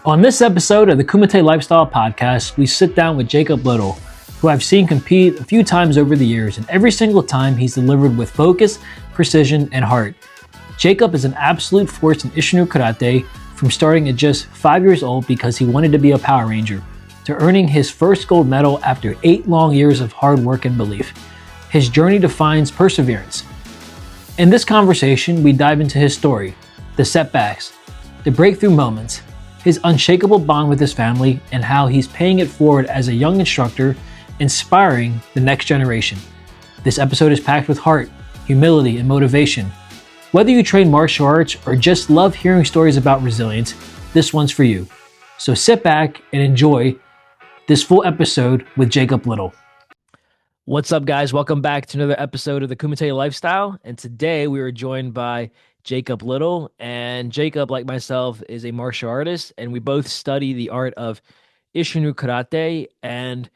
On this episode of the Kumite Lifestyle Podcast, we sit down with Jacob Little, who I've seen compete a few times over the years, and every single time he's delivered with focus, precision, and heart. Jacob is an absolute force in Isshinryu Karate, from starting at just 5 years old because he wanted to be a Power Ranger, to earning his first gold medal after 8 long years of hard work and belief. His journey defines perseverance. In this conversation, we dive into his story, the setbacks, the breakthrough moments, his unshakable bond with his family, and how he's paying it forward as a young instructor, inspiring the next generation. This episode is packed with heart, humility, and motivation. Whether you train martial arts or just love hearing stories about resilience, this one's for you. So sit back and enjoy this full episode with Jacob Little. What's up, guys? Welcome back to another episode of the Kumite Lifestyle. And today we are joined by Jacob Little. And Jacob, like myself, is a martial artist, and we both study the art of Isshinryu Karate. And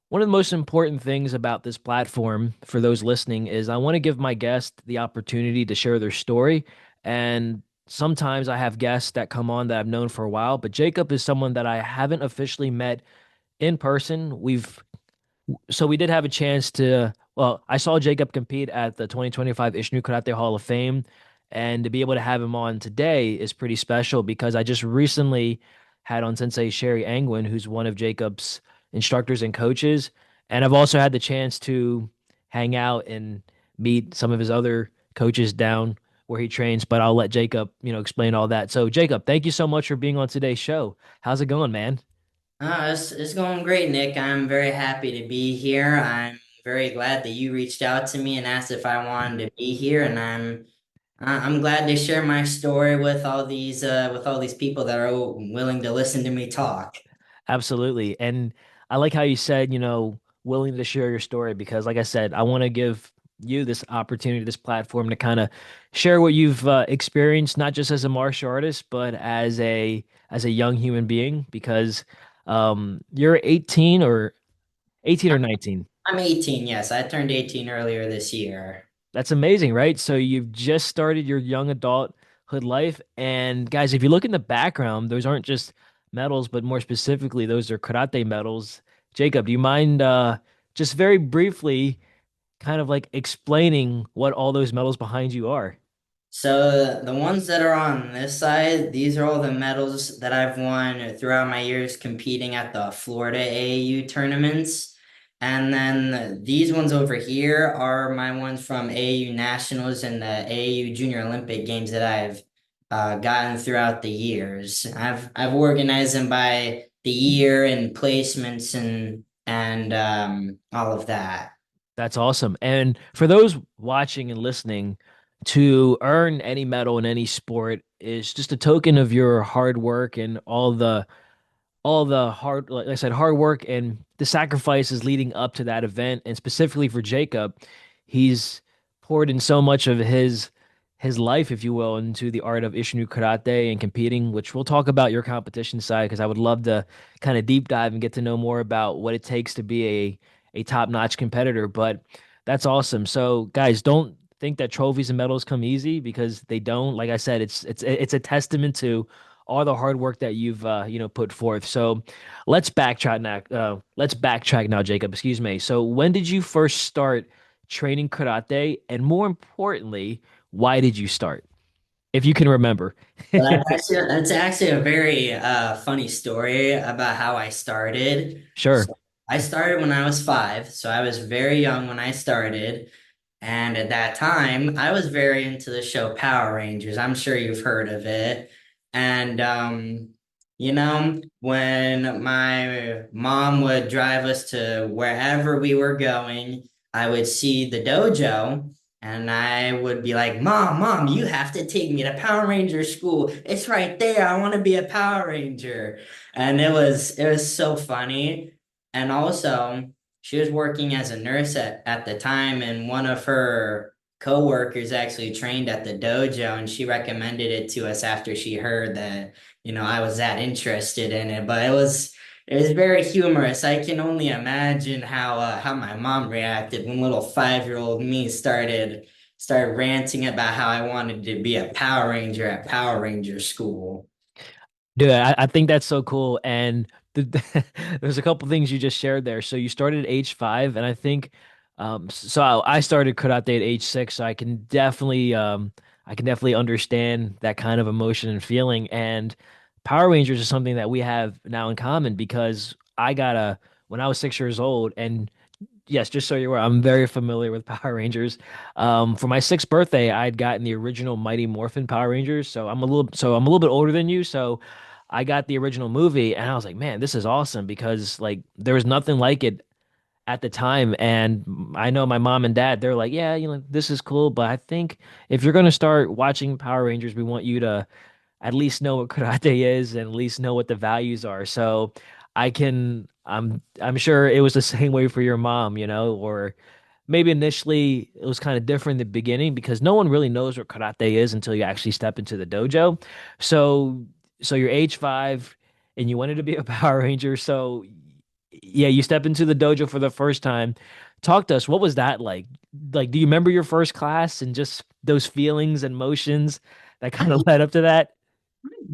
one of the most important things about this platform for those listening is I want to give my guest the opportunity to share their story. And sometimes I have guests that come on that I've known for a while, but Jacob is someone that I haven't officially met in person. We did have a chance to, well, I saw Jacob compete at the 2025 Isshinryu Karate Hall of Fame, and to be able to have him on today is pretty special because I just recently had on Sensei Sherry Angwin, who's one of Jacob's instructors and coaches, and I've also had the chance to hang out and meet some of his other coaches down where he trains, but I'll let Jacob, explain all that. So Jacob, thank you so much for being on today's show. How's it going, man? It's going great, Nick. I'm very happy to be here. I'm very glad that you reached out to me and asked if I wanted to be here, and I'm glad to share my story with all these people that are willing to listen to me talk. Absolutely. And I like how you said, willing to share your story because, like I said, I want to give you this opportunity, this platform to kind of share what you've experienced, not just as a martial artist, but as a young human being. Because you're 18 or 19. I'm 18, yes. I turned 18 earlier this year. That's amazing, right? So you've just started your young adulthood life. And guys, if you look in the background, those aren't just medals, but more specifically, those are karate medals. Jacob, do you mind just very briefly kind of like explaining what all those medals behind you are? So the ones that are on this side, these are all the medals that I've won throughout my years competing at the Florida AAU tournaments. And then these ones over here are my ones from AAU Nationals and the AAU Junior Olympic Games that I've gotten throughout the years. I've organized them by the year and placements and all of that. That's awesome. And for those watching and listening, to earn any medal in any sport is just a token of your hard work and all the hard, like I said, hard work and the sacrifices leading up to that event. And specifically for Jacob, he's poured in so much of his life, if you will, into the art of Isshinryu Karate and competing, which we'll talk about your competition side because I would love to kind of deep dive and get to know more about what it takes to be a top-notch competitor. But that's awesome. So guys, don't think that trophies and medals come easy because they don't. Like I said, it's a testament to all the hard work that you've put forth. So let's backtrack now, Jacob. Excuse me. So when did you first start training karate, and more importantly, why did you start? If you can remember. Well, that's actually a very funny story about how I started. Sure. So I started when I was 5, so I was very young when I started. And at that time, I was very into the show Power Rangers. I'm sure you've heard of it. And when my mom would drive us to wherever we were going, I would see the dojo. And I would be like, Mom, you have to take me to Power Ranger school. It's right there. I want to be a Power Ranger. And it was so funny. And also, she was working as a nurse at the time, and one of her coworkers actually trained at the dojo, and she recommended it to us after she heard that, I was that interested in it. But it was very humorous. I can only imagine how my mom reacted when little 5-year-old me started ranting about how I wanted to be a Power Ranger at Power Ranger school. Dude, I think that's so cool. And there's a couple things you just shared there. So you started at age 5, and I think so I started karate at age 6, so I can definitely understand that kind of emotion and feeling. And Power Rangers is something that we have now in common because I got a when I was 6 years old, and yes, just so you're aware, I'm very familiar with Power Rangers. For my 6th birthday, I'd gotten the original Mighty Morphin Power Rangers, so I'm a little bit older than you. So I got the original movie, and I was like, man, this is awesome because like there was nothing like it at the time. And I know my mom and dad, they're like, yeah, this is cool, but I think if you're gonna start watching Power Rangers, we want you to at least know what karate is and at least know what the values are. So I'm sure it was the same way for your mom, or maybe initially it was kind of different in the beginning because no one really knows what karate is until you actually step into the dojo. So so you're age 5 and you wanted to be a Power Ranger. So yeah, you step into the dojo for the first time. Talk to us. What was that like? Like, do you remember your first class and just those feelings and motions that kind of led up to that?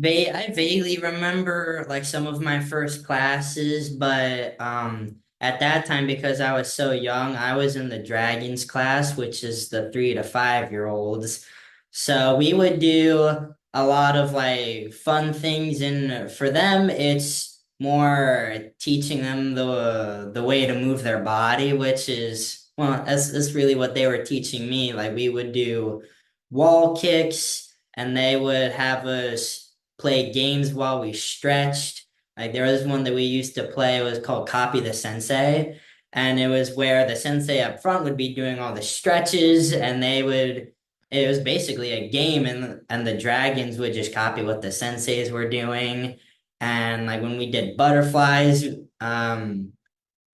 I vaguely remember like some of my first classes, but at that time because I was so young, I was in the dragons class, which is the 3 to 5 year olds. So we would do a lot of like fun things, and for them, it's more teaching them the way to move their body, which is well, that's really what they were teaching me. Like we would do wall kicks, and they would have us play games while we stretched. Like there was one that we used to play, it was called Copy the Sensei. And it was where the sensei up front would be doing all the stretches, and it was basically a game, and the dragons would just copy what the senseis were doing. And like when we did butterflies,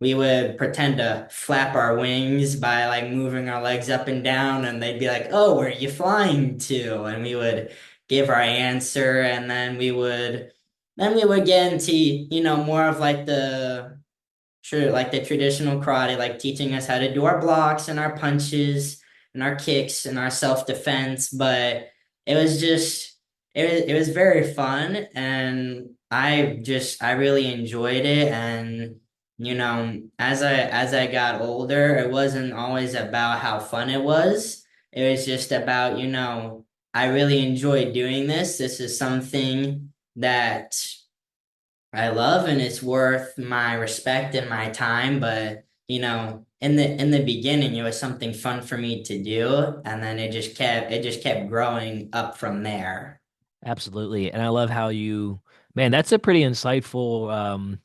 we would pretend to flap our wings by like moving our legs up and down, and they'd be like, "Oh, where are you flying to?" And we would give our answer, and then we would get into, more of like the traditional karate, like teaching us how to do our blocks and our punches and our kicks and our self-defense. But it was just it was very fun, and I really enjoyed it. And as I got older, it wasn't always about how fun it was. It was just about, I really enjoy doing this. This is something that I love, and it's worth my respect and my time. But in the beginning, it was something fun for me to do, and then it just kept growing up from there. Absolutely. And I love how man, that's a pretty insightful,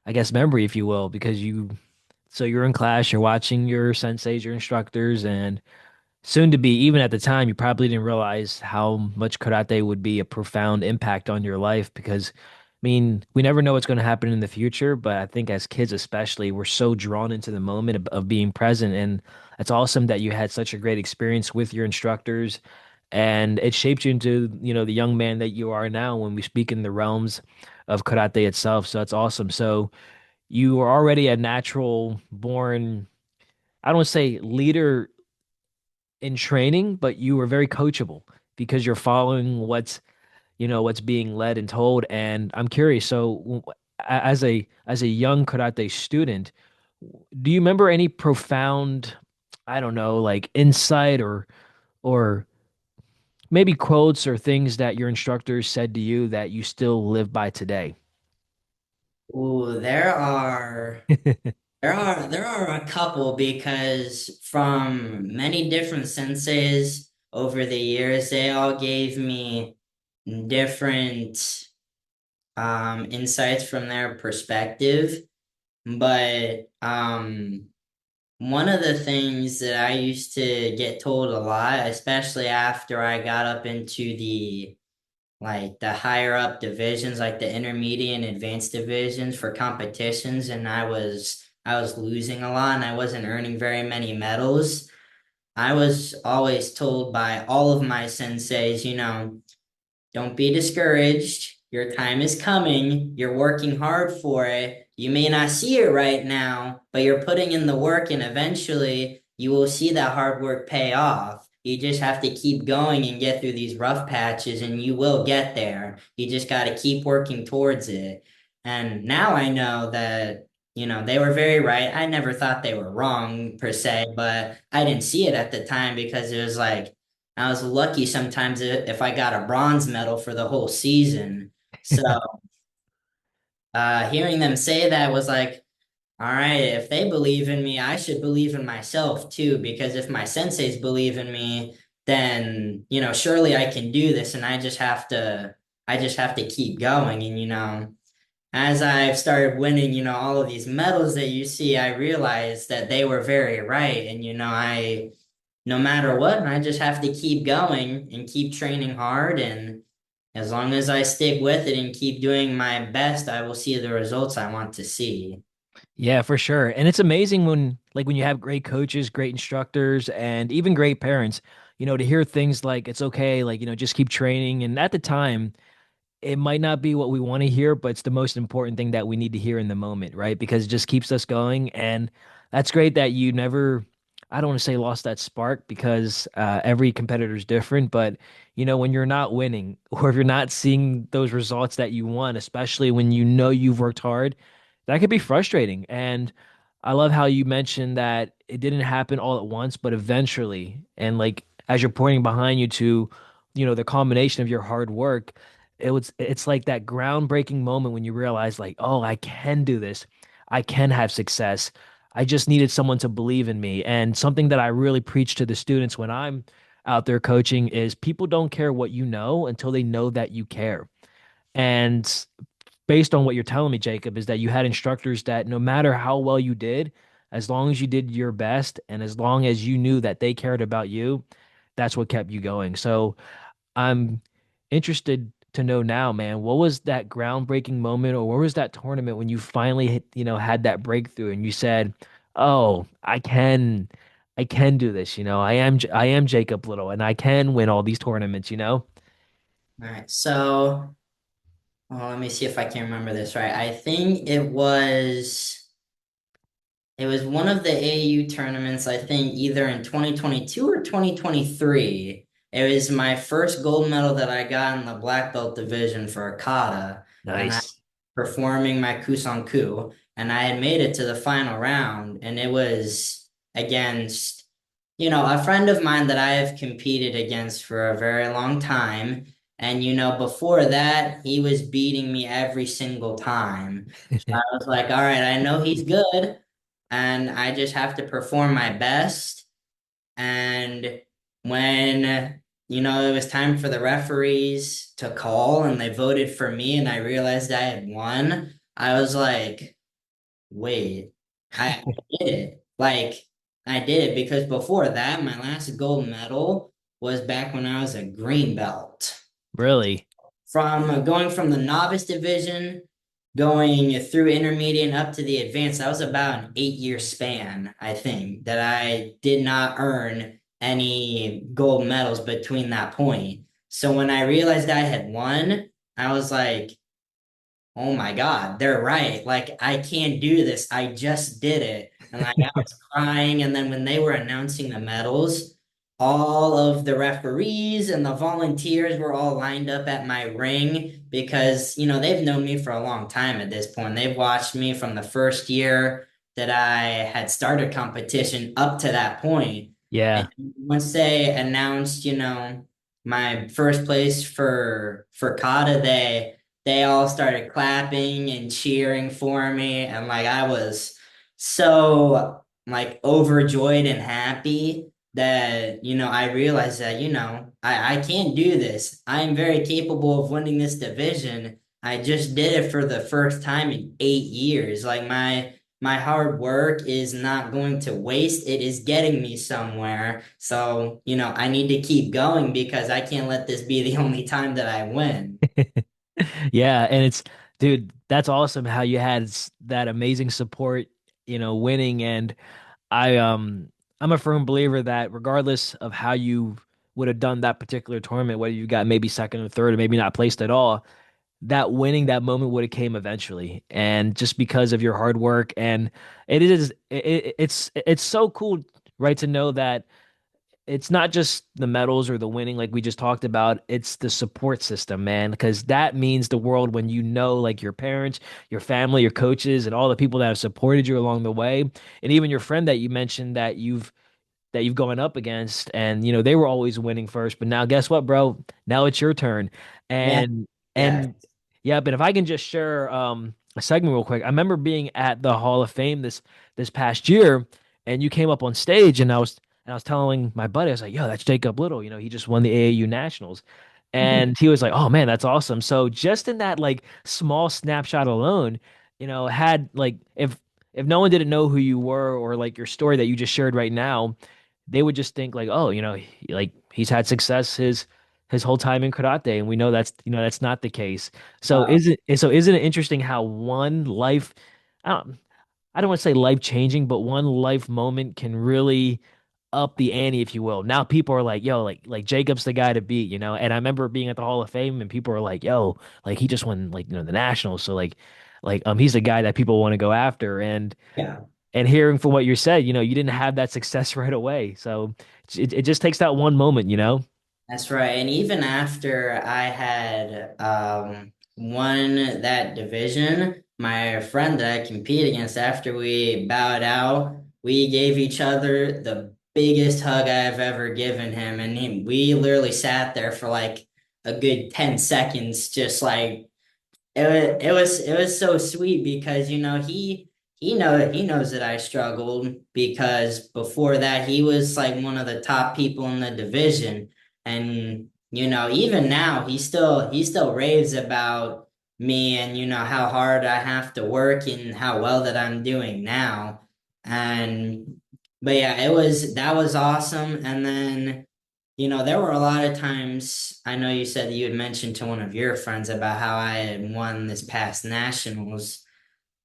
I guess, memory, if you will, because so you're in class, you're watching your senseis, your instructors, and soon to be, even at the time, you probably didn't realize how much karate would be a profound impact on your life because, I mean, we never know what's going to happen in the future, but I think as kids, especially, we're so drawn into the moment of being present. And it's awesome that you had such a great experience with your instructors and it shaped you into, the young man that you are now when we speak in the realms of karate itself. So that's awesome. So you were already a natural born, I don't want to say leader in training, but you were very coachable because you're following what's being led and told. And I'm curious, so as a young karate student, do you remember any profound, I don't know, like insight or maybe quotes or things that your instructors said to you that you still live by today? Ooh, there are a couple, because from many different senseis over the years, they all gave me different insights from their perspective. But one of the things that I used to get told a lot, especially after I got up into the higher up divisions, like the intermediate and advanced divisions for competitions, and I was losing a lot, and I wasn't earning very many medals. I was always told by all of my senseis, don't be discouraged. Your time is coming. You're working hard for it. You may not see it right now, but you're putting in the work, and eventually you will see that hard work pay off. You just have to keep going and get through these rough patches, and you will get there. You just got to keep working towards it. And now I know that, they were very right. I never thought they were wrong per se, but I didn't see it at the time because it was like I was lucky sometimes if I got a bronze medal for the whole season. So hearing them say that was like, all right, if they believe in me, I should believe in myself too, because if my senseis believe in me, then, surely I can do this, and I just have to keep going. And, as I've started winning, all of these medals that you see, I realized that they were very right. And, no matter what, I just have to keep going and keep training hard. And as long as I stick with it and keep doing my best, I will see the results I want to see. Yeah, for sure. And it's amazing when you have great coaches, great instructors, and even great parents, to hear things like it's okay, like, just keep training. And at the time, it might not be what we want to hear, but it's the most important thing that we need to hear in the moment, right? Because it just keeps us going. And that's great that you never, I don't want to say lost that spark because every competitor is different. But, when you're not winning or if you're not seeing those results that you want, especially when you know you've worked hard, that could be frustrating. And I love how you mentioned that it didn't happen all at once, but eventually. And like, as you're pointing behind you to, the combination of your hard work, it's like that groundbreaking moment when you realize like, oh, I can do this. I can have success. I just needed someone to believe in me. And something that I really preach to the students when I'm out there coaching is people don't care what you know until they know that you care. And based on what you're telling me, Jacob, is that you had instructors that no matter how well you did, as long as you did your best and as long as you knew that they cared about you, that's what kept you going. So I'm interested to know now, man, what was that groundbreaking moment or what was that tournament when you finally had that breakthrough and you said, "Oh, I can do this, I am Jacob Little and I can win all these tournaments." All right. So, well, let me see if I can remember this right. I think it was one of the AAU tournaments, I think either in 2022 or 2023. It was my first gold medal that I got in the black belt division for Akata, and I Nice. performing my Kusanku, and I had made it to the final round, and it was against, a friend of mine that I have competed against for a very long time. And, before that, he was beating me every single time. So I was like, all right, I know he's good, and I just have to perform my best. And when, it was time for the referees to call and they voted for me and I realized I had won, I was like, wait, I did it. Like, I did it because before that, my last gold medal was back when I was a green belt. Really? From going from the novice division, going through intermediate and up to the advanced, that was about an 8-year span, I think, that I did not earn any gold medals between that point. So when I realized I had won, I was like, oh my God, they're right. Like, I can't do this. I just did it. And like, I was crying. And then when they were announcing the medals, all of the referees and the volunteers were all lined up at my ring because, they've known me for a long time at this point. They've watched me from the first year that I had started competition up to that point. And Yeah. once they announced, my first place for kata, they all started clapping and cheering for me, and like I was so like overjoyed and happy that I realized that I can't do this. I am very capable of winning this division. I just did it for the first time in 8 years. Like my hard work is not going to waste. It is getting me somewhere. So I need to keep going because I can't let this be the only time that I win. Yeah, and dude, that's awesome how you had that amazing support, winning. And I I'm a firm believer that regardless of how you would have done that particular tournament, whether you got maybe second or third or maybe not placed at all, that winning that moment would have came eventually. And just because of your hard work, and it's so cool, right, to know that it's not just the medals or the winning like we just talked about. It's the support system, man, because that means the world when you know like your parents, your family, your coaches, and all the people that have supported you along the way, and even your friend that you mentioned that you've gone up against, and they were always winning first, but now guess what, bro? Now it's your turn. Yeah, and yeah. and yeah, but if I can just share a segment real quick. I remember being at the Hall of Fame this past year, and you came up on stage, and I was telling my buddy, I was like, yo, that's Jacob Little, he just won the AAU Nationals. And he was like, oh man, that's awesome. So just in that like small snapshot alone, had like if no one didn't know who you were or like your story that you just shared right now, they would just think like, oh, like he's had success his whole time in karate, and we know that's not the case. So Uh, isn't it interesting how one life, I don't want to say life changing, but one life moment can really up the ante, if you will. Now people are like, yo, like Jacob's the guy to beat. And I remember being at the Hall of Fame and people are like, yo, like he just won like the Nationals, so like he's the guy that people want to go after. yeah. And hearing from what you said, you didn't have that success right away. So it just takes that one moment. That's right. And even after I had won that division, my friend that I compete against, after we bowed out, we gave each other the biggest hug I've ever given him. And we literally sat there for like a good 10 seconds, just like it was so sweet because he knows that I struggled because before that he was like one of the top people in the division, and even now he still raves about me, and how hard I have to work and how well that I'm doing now. And but yeah, that was awesome. And then there were a lot of times. I know you said that you had mentioned to one of your friends about how I had won this past nationals.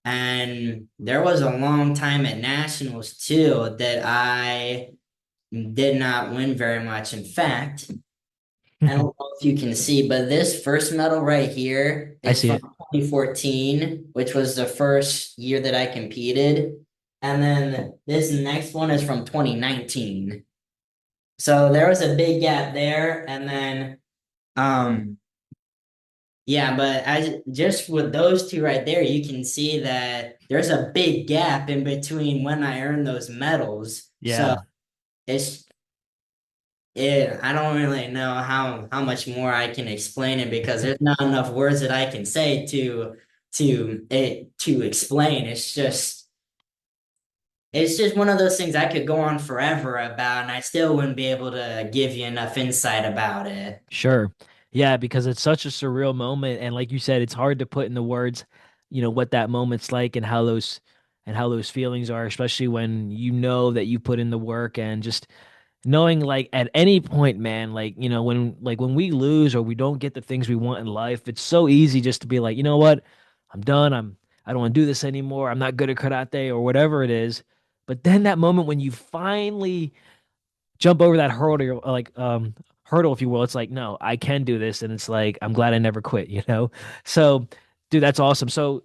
And there was a long time at nationals too that I did not win very much. In fact, I don't know if you can see, but this first medal right here I is see from it. 2014, which was the first year that I competed. And then this next one is from 2019. So there was a big gap there. And then um yeah, but I just with those two right there, you can see that there's a big gap in between when I earned those medals. So Yeah, it's I don't really know how much more I can explain it because there's not enough words that I can say to explain. It's just one of those things I could go on forever about, and I still wouldn't be able to give you enough insight about it. sure. Yeah, because it's such a surreal moment, and like you said, it's hard to put into words, what that moment's like and how those feelings are, especially when you know that you put in the work and just knowing like at any point, man, when we lose or we don't get the things we want in life, it's so easy just to be like, you know what? I'm done. I don't want to do this anymore. I'm not good at karate or whatever it is. But then that moment when you finally jump over that hurdle, hurdle, if you will, it's like, no, I can do this. And it's like, I'm glad I never quit. So, dude, that's awesome. So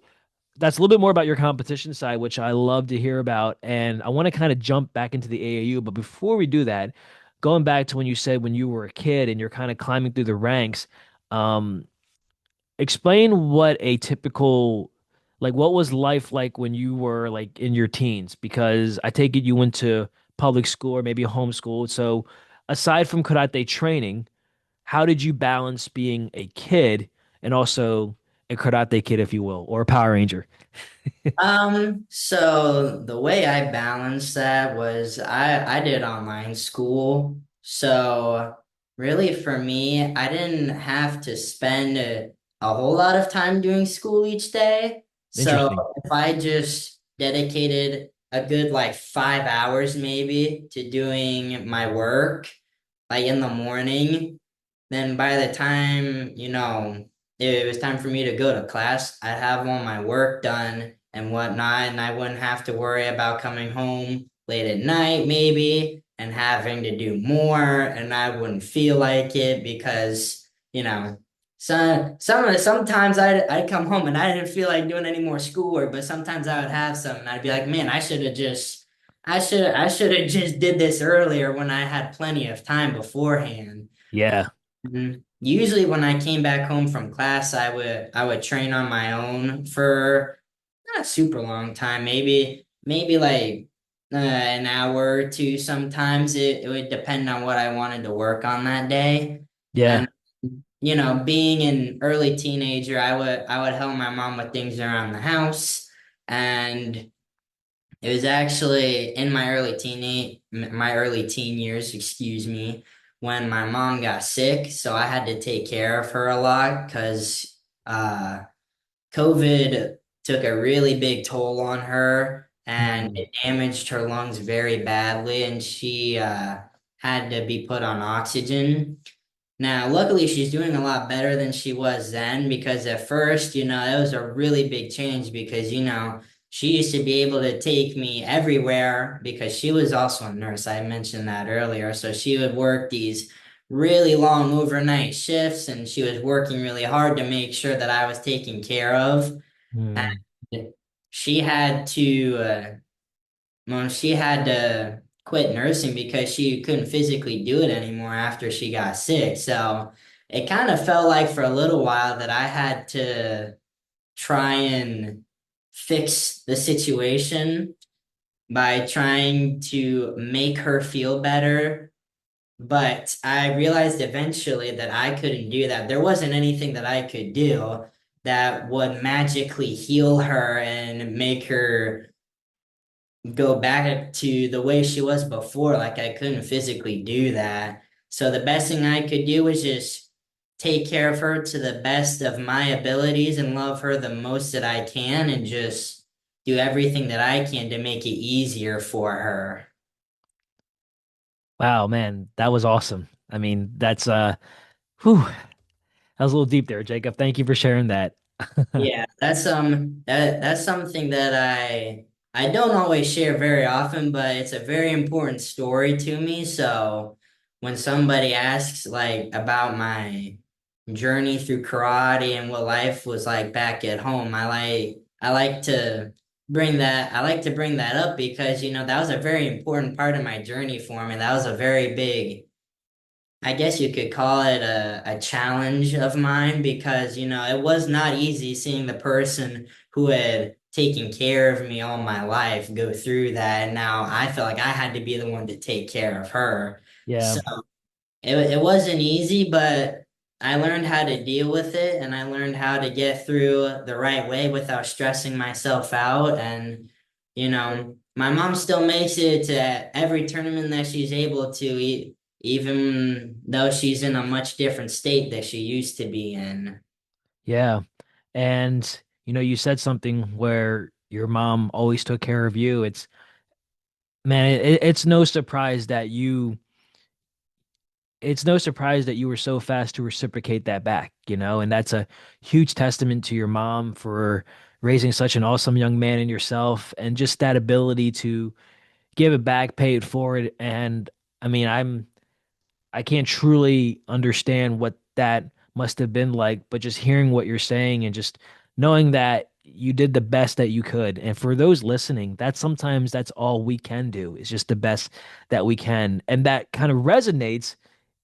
that's a little bit more about your competition side, which I love to hear about. And I want to kind of jump back into the AAU. But before we do that, going back to when you said when you were a kid and you're kind of climbing through the ranks, um, explain what a typical, like, what was life like when you were like in your teens? Because I take it you went to public school or maybe homeschooled. So aside from karate training, how did you balance being a kid and also a karate kid, if you will, or a Power Ranger? So the way I balanced that was I did online school. So really for me, I didn't have to spend a whole lot of time doing school each day. So Interesting. if I just dedicated a good like 5 hours maybe to doing my work, like in the morning, then by the time, it was time for me to go to class, I'd have all my work done and whatnot, and I wouldn't have to worry about coming home late at night, maybe, and having to do more, and I wouldn't feel like it because, sometimes I'd come home and I didn't feel like doing any more schoolwork, but sometimes I would have some, and I'd be like, man, I should have just I should have just did this earlier when I had plenty of time beforehand. Yeah. Usually when I came back home from class, I would train on my own for not a super long time, maybe like an hour or two. Sometimes it would depend on what I wanted to work on that day. Yeah. And being an early teenager, I would help my mom with things around the house. And it was actually in my early teen years, excuse me, when my mom got sick, so I had to take care of her a lot because COVID took a really big toll on her and Mm. it damaged her lungs very badly, and she had to be put on oxygen. Now, luckily, she's doing a lot better than she was then because at first, it was a really big change because, she used to be able to take me everywhere because she was also a nurse. I mentioned that earlier. So she would work these really long overnight shifts and she was working really hard to make sure that I was taken care of. Mm. And she had to, she had to quit nursing because she couldn't physically do it anymore after she got sick. So it kind of felt like for a little while that I had to try and fix the situation by trying to make her feel better. But I realized eventually that I couldn't do that. There wasn't anything that I could do that would magically heal her and make her go back to the way she was before. Like I couldn't physically do that. So the best thing I could do was just take care of her to the best of my abilities and love her the most that I can and just do everything that I can to make it easier for her. Wow, man, that was awesome. I mean, whew, that was a little deep there, Jacob. Thank you for sharing that. Yeah, that's something that I don't always share very often, but it's a very important story to me. So when somebody asks like about my journey through karate and what life was like back at home, I like to bring that up because that was a very important part of my journey for me. That was a very big, I guess you could call it a challenge of mine because, it was not easy seeing the person who had taken care of me all my life go through that. And now I felt like I had to be the one to take care of her. Yeah. So it wasn't easy, but I learned how to deal with it and I learned how to get through the right way without stressing myself out. And, my mom still makes it to every tournament that she's able to, even though she's in a much different state that she used to be in. Yeah. And you said something where your mom always took care of you. It's no surprise that you were so fast to reciprocate that back, and that's a huge testament to your mom for raising such an awesome young man in yourself and just that ability to give it back, pay it forward. And I mean, I can't truly understand what that must have been like, but just hearing what you're saying and just knowing that you did the best that you could. And for those listening, that's all we can do is just the best that we can. And that kind of resonates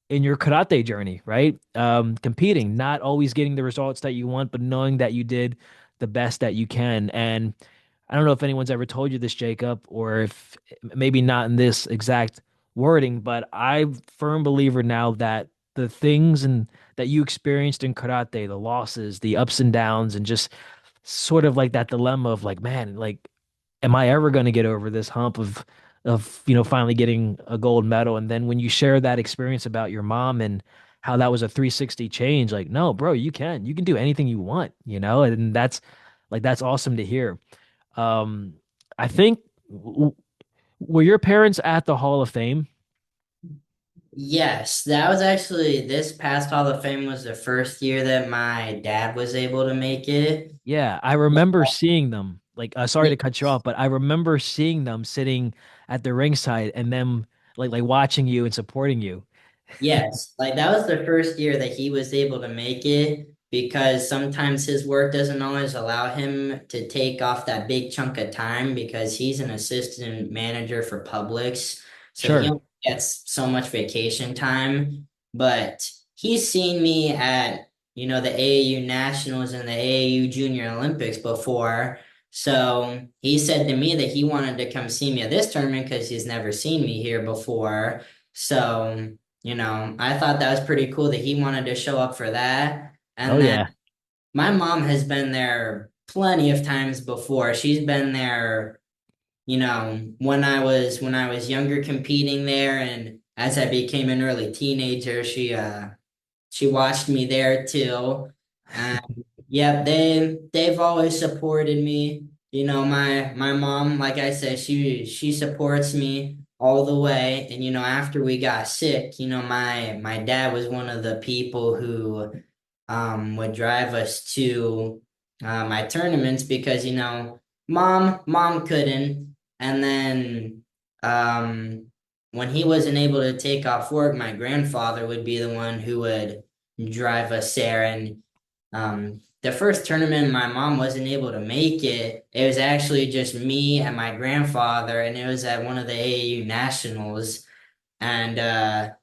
in your karate journey, right? Competing, not always getting the results that you want, but knowing that you did the best that you can. And I don't know if anyone's ever told you this, Jacob, or if maybe not in this exact wording, but I'm a firm believer now that the things and that you experienced in karate, the losses, the ups and downs, and just sort of like that dilemma of like, man, like, am I ever going to get over this hump of finally getting a gold medal? And then when you share that experience about your mom and how that was a 360 change, like, no, bro, you can do anything you want, and that's awesome to hear. Um, I think were your parents at the Hall of Fame? Yes, that was actually this past Hall of Fame was the first year that my dad was able to make it. Yeah, I remember seeing them. Like, sorry to cut you Yes. off, but I remember seeing them sitting at the ringside and them like watching you and supporting you. Yes, like that was the first year that he was able to make it. because sometimes his work doesn't always allow him to take off that big chunk of time because he's an assistant manager for Publix. So he Sure. only gets so much vacation time. But he's seen me at, the AAU Nationals and the AAU Junior Olympics before. So he said to me that he wanted to come see me at this tournament because he's never seen me here before. So, I thought that was pretty cool that he wanted to show up for that. Oh And then yeah. my mom has been there plenty of times before. She's been there, when I was younger competing there, and as I became an early teenager, she watched me there too. And yeah, they've always supported me. My mom, like I said, she supports me all the way. And after we got sick, my dad was one of the people who would drive us to my tournaments because mom couldn't, and then when he wasn't able to take off work, my grandfather would be the one who would drive us there. And the first tournament my mom wasn't able to make it. It was actually just me and my grandfather, and it was at one of the AAU nationals. And that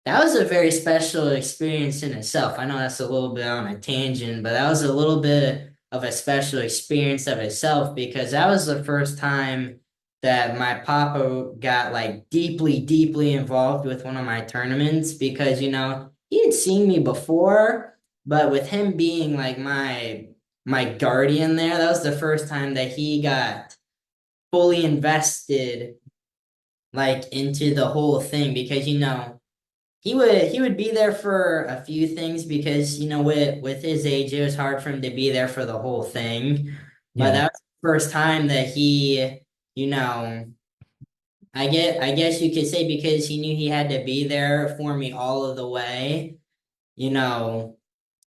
was a very special experience in itself. I know that's a little bit on a tangent, but that was a little bit of a special experience of itself because that was the first time that my papa got like deeply, deeply involved with one of my tournaments because, he had seen me before, but with him being like my guardian there, that was the first time that he got fully invested like into the whole thing because he would be there for a few things because with his age it was hard for him to be there for the whole thing. But Yeah. that was the first time that he, you know, I guess you could say because he knew he had to be there for me all of the way, you know,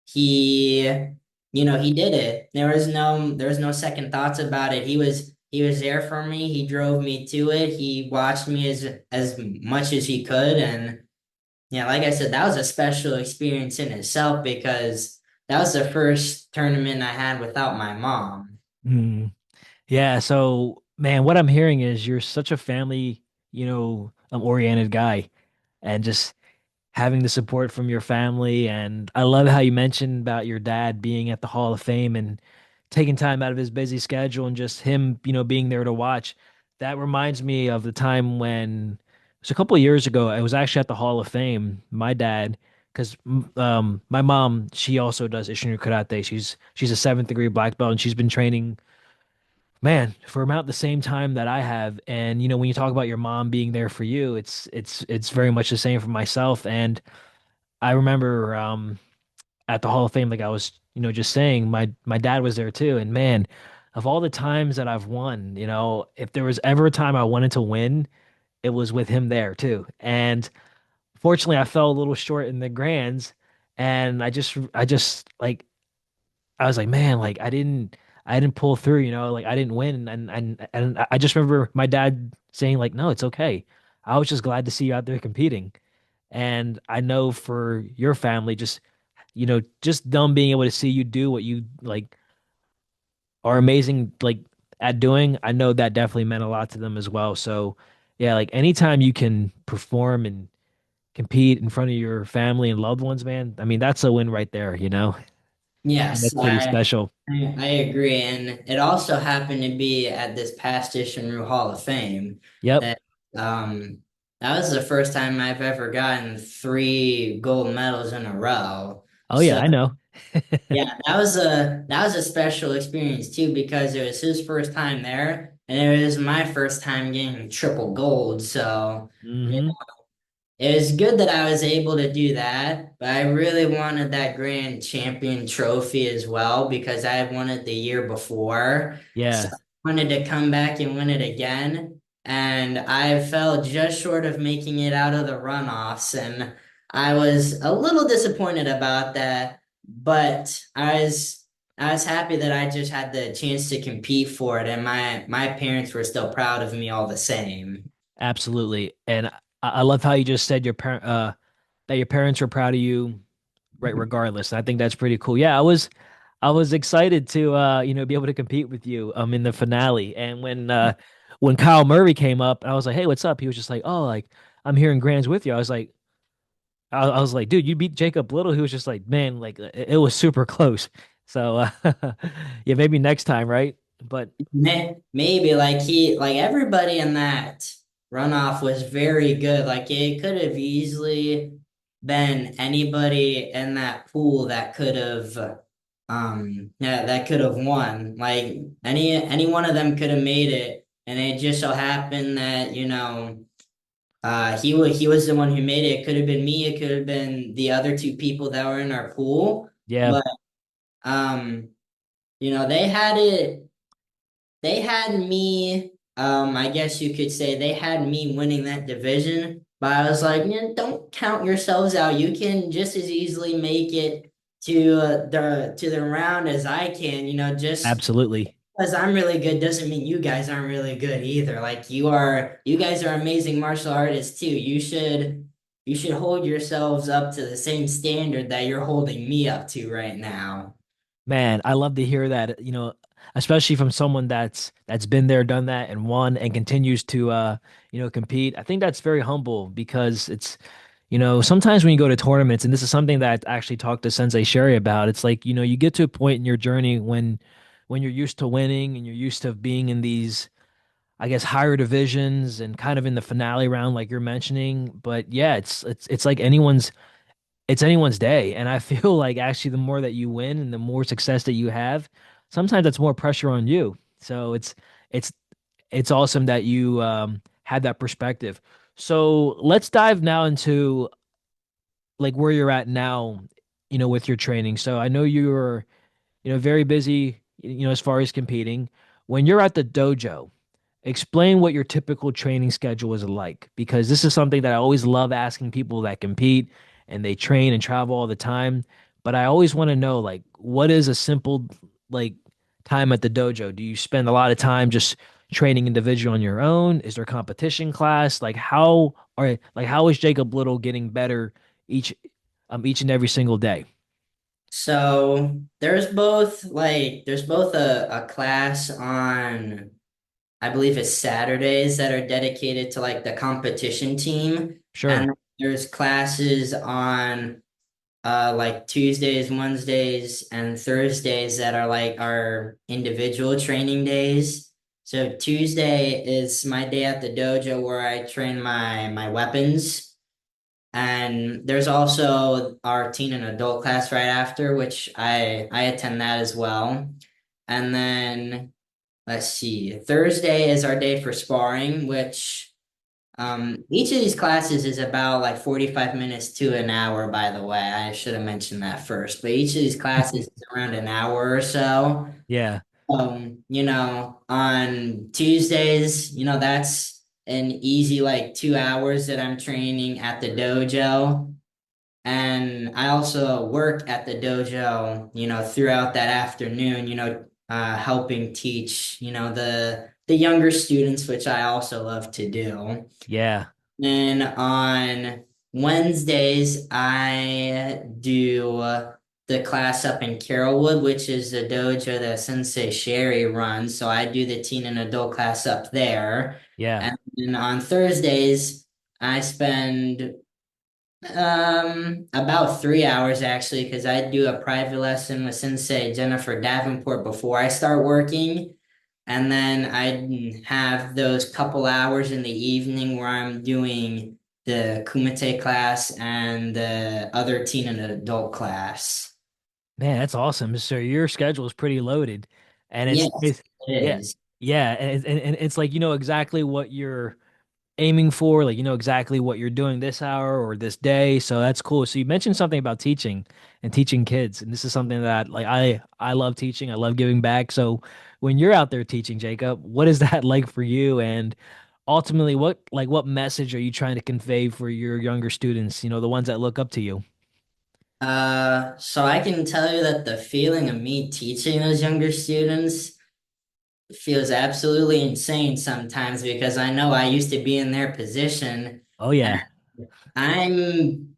he he did it. There was no second thoughts about it. He was there for me. He drove me to it. He watched me as much as he could, and yeah, like I said, that was a special experience in itself because that was the first tournament I had without my mom. Mm. Yeah. So, man, what I'm hearing is you're such a family, oriented guy, and just having the support from your family. And I love how you mentioned about your dad being at the Hall of Fame and taking time out of his busy schedule and just him, being there to watch. That reminds me of the time when it was a couple of years ago. I was actually at the Hall of Fame. My dad, because my mom, she also does Isshinryu Karate. She's a seventh degree black belt, and she's been training, man, for about the same time that I have. And when you talk about your mom being there for you, it's very much the same for myself. And I remember at the Hall of Fame, like I was, just saying, my dad was there too. And man, of all the times that I've won, if there was ever a time I wanted to win, it was with him there too. And fortunately, I fell a little short in the grands, and I just like I was like, man, like I didn't pull through, like I didn't win. And I just remember my dad saying like, no, it's okay. I was just glad to see you out there competing. And I know for your family, just them being able to see you do what you like are amazing like at doing, I know that definitely meant a lot to them as well. So yeah, like anytime you can perform and compete in front of your family and loved ones, man, I mean that's a win right there. And Yes, that's pretty special. I agree, and it also happened to be at this past Isshinryu Hall of Fame Yep. that that was the first time I've ever gotten three gold medals in a row. Oh yeah, So I know. yeah, that was a special experience too because it was his first time there, and it was my first time getting triple gold. So. Hmm. It was good that I was able to do that, but I really wanted that grand champion trophy as well because I had won it the year before. So Yeah, I wanted to come back and win it again. And I fell just short of making it out of the runoffs. And I was a little disappointed about that, but I was happy that I just had the chance to compete for it. And my parents were still proud of me all the same. absolutely. And I love how you just said your parent that your parents were proud of you right, regardless. I think that's pretty cool. Yeah, I was excited to be able to compete with you in the finale. And when Kyle Murray came up, I was like, "Hey, what's up?" He was just like, "Oh, like I'm here in Grands with you." I was like, "Dude, you beat Jacob Little." He was just like, "Man, like it was super close." So yeah, maybe next time, right? But Maybe like everybody in that runoff was very good. Like it could have easily been anybody in that pool that could have yeah, that could have won. Like any one of them could have made it, and it just so happened that, he was the one who made it. It could have been me, it could have been the other two people that were in our pool. yeah, But um, they had it. They had me, I guess you could say they had me winning that division, but I was like, yeah, don't count yourselves out. You can just as easily make it to the round as I can. Just absolutely. because I'm really good doesn't mean you guys aren't really good either. Like you guys are amazing martial artists too. You should hold yourselves up to the same standard that you're holding me up to right now. Man, I love to hear that, especially from someone that's been there, done that, and won and continues to compete. I think that's very humble because sometimes when you go to tournaments, and this is something that I actually talked to Sensei Sherry about, it's like, you get to a point in your journey when you're used to winning and you're used to being in these, I guess, higher divisions and kind of in the finale round like you're mentioning. But yeah, it's like anyone's day. And I feel like actually the more that you win and the more success that you have, sometimes that's more pressure on you. So it's it's awesome that you had that perspective. So let's dive now into like where you're at now, with your training. So I know you're, very busy, as far as competing. When you're at the dojo, explain what your typical training schedule is like, because this is something that I always love asking people that compete and they train and travel all the time. But I always want to know, like, what is a simple, like, time at the dojo? Do you spend a lot of time just training individual on your own? Is there competition class? How is Jacob Little getting better each each and every single day? So there's both a class on, I believe it's Saturdays, that are dedicated to like the competition team. Sure. And there's classes on like Tuesdays, Wednesdays, and Thursdays that are like our individual training days. So Tuesday is my day at the dojo where I train my weapons. And there's also our teen and adult class right after, which I attend that as well. And then let's see, Thursday is our day for sparring, which each of these classes is about like 45 minutes to an hour, by the way. I should have mentioned that first, but each of these classes is around an hour or so. Yeah. On Tuesdays, that's an easy like 2 hours that I'm training at the dojo. And I also work at the dojo, throughout that afternoon, helping teach, the younger students, which I also love to do. Yeah. Then on Wednesdays, I do the class up in Carrollwood, which is the dojo that Sensei Sherry runs. So I do the teen and adult class up there. Yeah. And then on Thursdays, I spend about 3 hours actually, because I do a private lesson with Sensei Jennifer Davenport before I start working. And then I have those couple hours in the evening where I'm doing the Kumite class and the other teen and adult class. Man, that's awesome. So your schedule is pretty loaded, and Yes, it yeah, is. yeah, and it's like exactly what you're aiming for, like exactly what you're doing this hour or this day. So that's cool. So you mentioned something about teaching and teaching kids, and this is something that like I love teaching. I love giving back. So when you're out there teaching, Jacob, what is that like for you? And ultimately, what message are you trying to convey for your younger students? The ones that look up to you. So I can tell you that the feeling of me teaching those younger students feels absolutely insane sometimes because I know I used to be in their position. Oh And yeah. I'm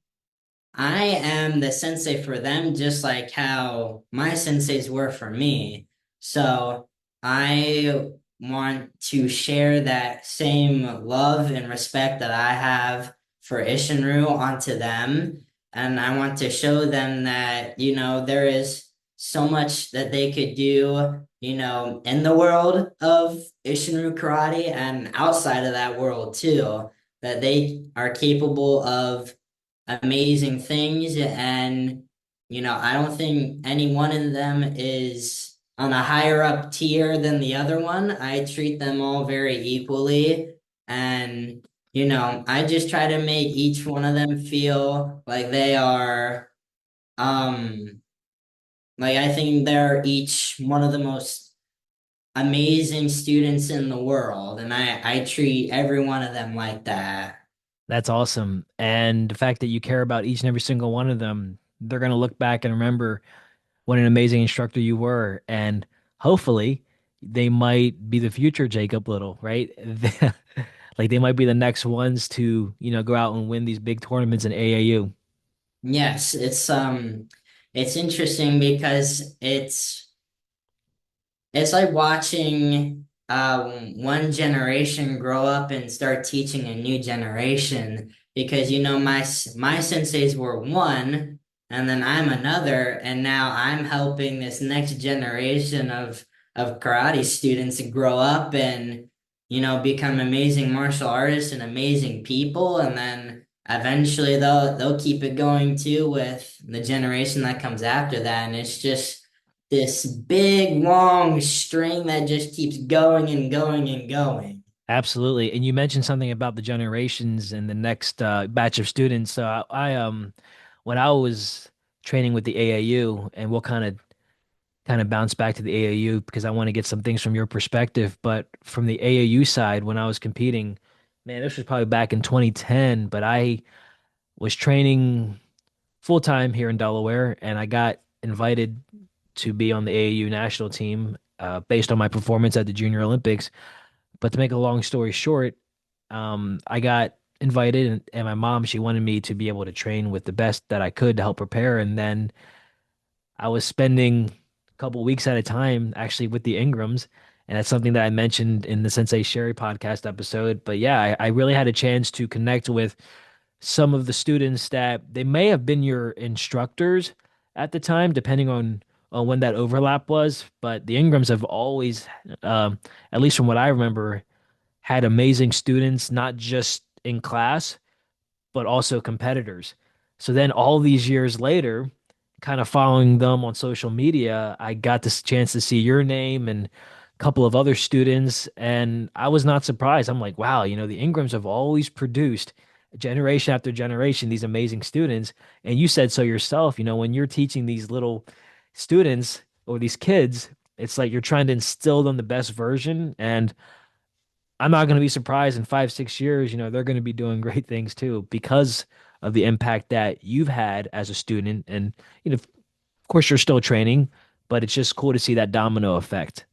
I am the sensei for them, just like how my senseis were for me. So I want to share that same love and respect that I have for Isshinryu onto them. And I want to show them that, there is so much that they could do, in the world of Isshinryu karate and outside of that world too, that they are capable of amazing things. And I don't think any one of them is on a higher up tier than the other one. I treat them all very equally. And I just try to make each one of them feel like they are um like I think they're each one of the most amazing students in the world, and I treat every one of them like that. That's awesome. And the fact that you care about each and every single one of them, they're going to look back and remember what an amazing instructor you were. And hopefully they might be the future Jacob Little, right? Like they might be the next ones to, go out and win these big tournaments in AAU. Yes, it's interesting because it's like watching one generation grow up and start teaching a new generation, because my senseis were one, and then I'm another, and now I'm helping this next generation of karate students grow up and become amazing martial artists and amazing people, and then eventually they'll keep it going too with the generation that comes after that, and it's just this big long string that just keeps going and going and going. Absolutely. And you mentioned something about the generations and the next batch of students. So when I was training with the AAU, and we'll kind of bounce back to the AAU because I want to get some things from your perspective. But from the AAU side, when I was competing, man, this was probably back in 2010, but I was training full time here in Delaware, and I got invited to be on the AAU national team based on my performance at the Junior Olympics. But to make a long story short, I got invited, and my mom, she wanted me to be able to train with the best that I could to help prepare. And then I was spending a couple weeks at a time actually with the Ingrams. And that's something that I mentioned in the Sensei Sherry podcast episode. But yeah, I really had a chance to connect with some of the students that they may have been your instructors at the time, depending on when that overlap was. But the Ingrams have always, at least from what I remember, had amazing students, not just in class, but also competitors. So then all these years later, kind of following them on social media, I got this chance to see your name and a couple of other students, and I was not surprised. I'm like, wow, the Ingrams have always produced generation after generation these amazing students. And you said so yourself, when you're teaching these little students or these kids, it's like you're trying to instill them the best version. And I'm not going to be surprised in 5, 6 years, they're going to be doing great things too because of the impact that you've had as a student. And, of course, you're still training, but it's just cool to see that domino effect.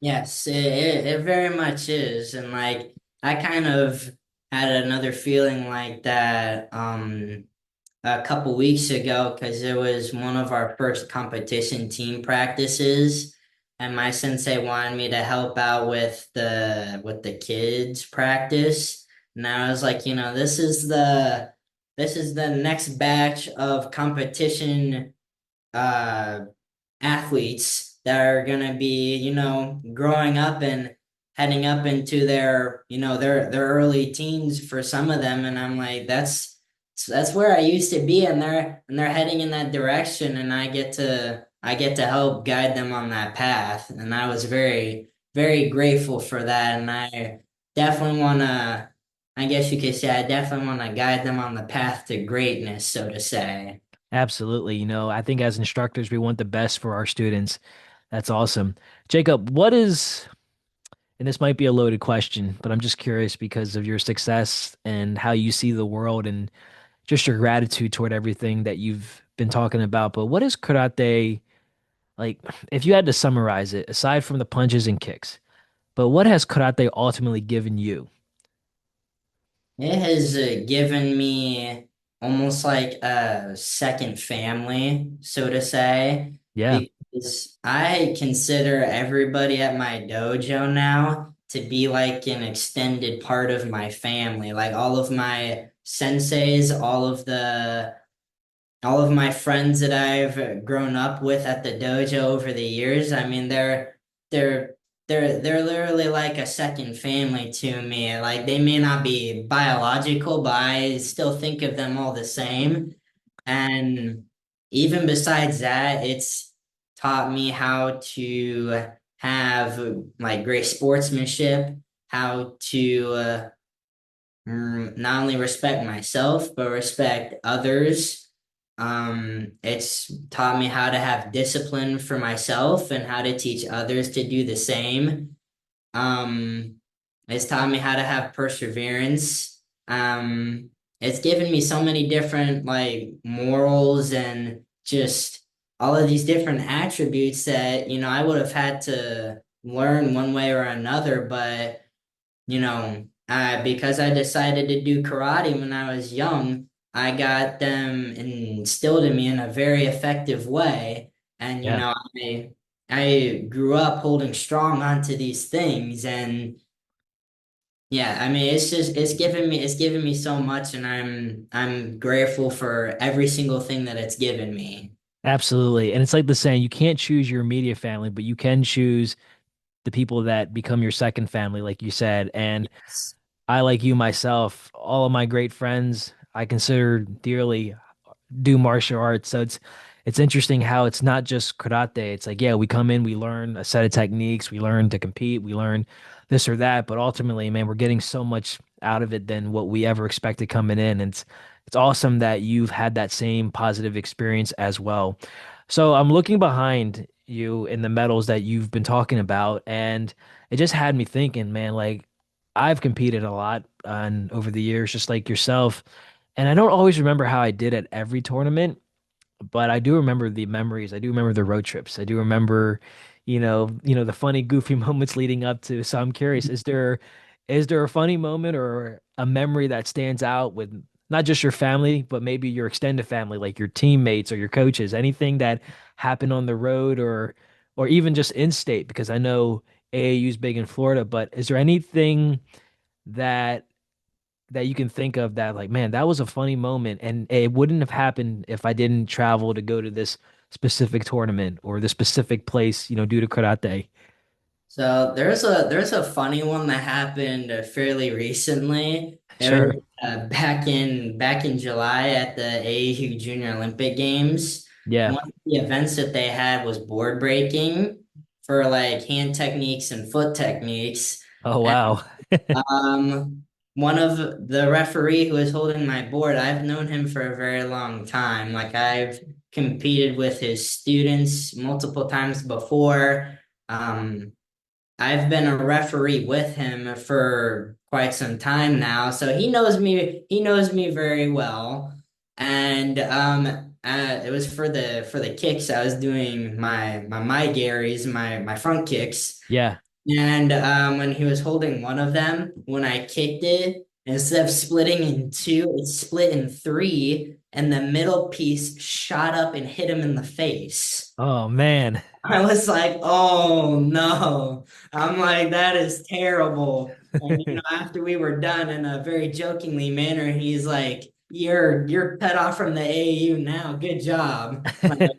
Yes, it very much is. And like I kind of had another feeling like that a couple weeks ago, because it was one of our first competition team practices, and my sensei wanted me to help out with the kids practice. And I was like, this is the next batch of competition uh athletes that are going to be, growing up and heading up into their early teens for some of them. And I'm like, that's where I used to be, and they're heading in that direction, and I get to help guide them on that path. And I was very, very grateful for that. And definitely want to, I guess you could say, I definitely want to guide them on the path to greatness, so to say. Absolutely. I think as instructors, we want the best for our students. That's awesome. Jacob, and this might be a loaded question, but I'm just curious because of your success and how you see the world and just your gratitude toward everything that you've been talking about. But what is karate like, if you had to summarize it, aside from the punches and kicks, but what has karate ultimately given you? It has given me almost like a second family, so to say, Yeah. because I consider everybody at my dojo now to be like an extended part of my family. Like all of my senseis, all of my friends that I've grown up with at the dojo over the years. I mean, they're they're literally like a second family to me. Like they may not be biological, but I still think of them all the same. And even besides that, it's taught me how to have like great sportsmanship, how to not only respect myself, but respect others. It's taught me how to have discipline for myself and how to teach others to do the same. Um, it's taught me how to have perseverance. It's given me so many different like morals and just all of these different attributes that, I would have had to learn one way or another, but because I decided to do karate when I was young, I got them instilled in me in a very effective way. And, Yeah. I grew up holding strong onto these things. And yeah, I mean, it's given me so much, and I'm grateful for every single thing that it's given me. Absolutely. And it's like the saying, you can't choose your immediate family, but you can choose the people that become your second family, like you said. And I, like you myself, all of my great friends I consider dearly do martial arts. So it's interesting how it's not just karate. It's like, yeah, we come in, we learn a set of techniques, we learn to compete, we learn this or that, but ultimately, man, we're getting so much out of it than what we ever expected coming in. And it's awesome that you've had that same positive experience as well. So I'm looking behind you in the medals that you've been talking about, and it just had me thinking, man, like I've competed a lot on over the years, just like yourself. And I don't always remember how I did at every tournament, but I do remember the memories. I do remember the road trips. I do remember, the funny, goofy moments leading up to. So I'm curious, is there a funny moment or a memory that stands out with not just your family, but maybe your extended family, like your teammates or your coaches, anything that happened on the road or even just in state? Because I know AAU is big in Florida, but is there anything that you can think of that like, man, that was a funny moment and it wouldn't have happened if I didn't travel to go to this specific tournament or this specific place, due to karate? So there's a funny one that happened fairly recently. It Sure. was back in July at the AAU Junior Olympic Games. Yeah. One of the events that they had was board breaking for like hand techniques and foot techniques. Oh, wow. Um, One of the referee who was holding my board, I've known him for a very long time. Like I've competed with his students multiple times before. Um, I've been a referee with him for quite some time now, so he knows me very well. And it was for the kicks. I was doing my Gary's, my front kicks. Yeah. And when he was holding one of them, when I kicked it, instead of splitting in two, it split in three, and the middle piece shot up and hit him in the face. Oh, man. I was like, oh no. I'm like, that is terrible. And after we were done in a very jokingly manner, he's like, you're cut off from the AAU now. Good job. Like,